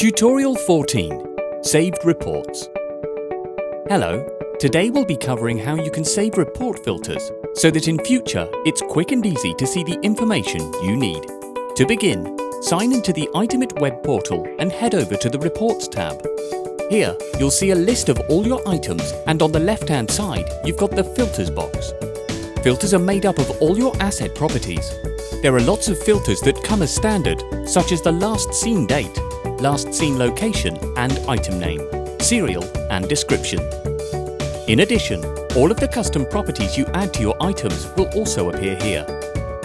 Tutorial 14 – Saved Reports. Hello, today we'll be covering how you can save report filters so that in future it's quick and easy to see the information you need. To begin, sign into the itemit web portal and head over to the Reports tab. Here, you'll see a list of all your items, and on the left-hand side, you've got the Filters box. Filters are made up of all your asset properties. There are lots of filters that come as standard, such as the last seen date, last seen location and item name, serial and description. In addition, all of the custom properties you add to your items will also appear here.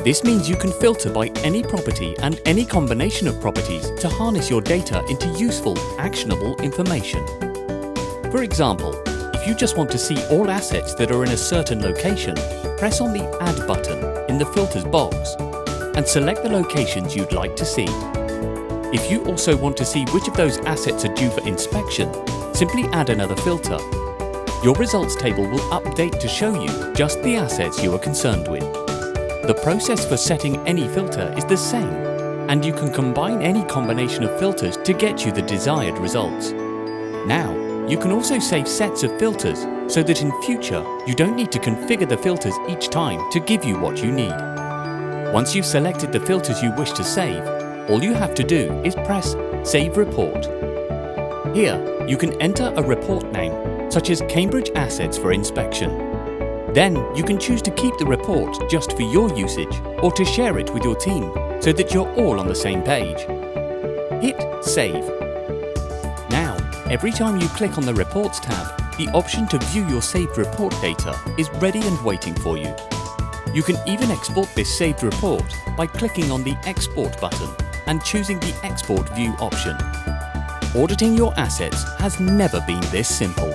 This means you can filter by any property and any combination of properties to harness your data into useful, actionable information. For example, if you just want to see all assets that are in a certain location, press on the Add button in the Filters box and select the locations you'd like to see. If you also want to see which of those assets are due for inspection, simply add another filter. Your results table will update to show you just the assets you are concerned with. The process for setting any filter is the same, and you can combine any combination of filters to get you the desired results. Now, you can also save sets of filters so that in future you don't need to configure the filters each time to give you what you need. Once you've selected the filters you wish to save, all you have to do is press Save Report. Here, you can enter a report name, such as Cambridge Assets for Inspection. Then you can choose to keep the report just for your usage or to share it with your team so that you're all on the same page. Hit Save. Now, every time you click on the Reports tab, the option to view your saved report data is ready and waiting for you. You can even export this saved report by clicking on the Export button and choosing the Export View option. Auditing your assets has never been this simple.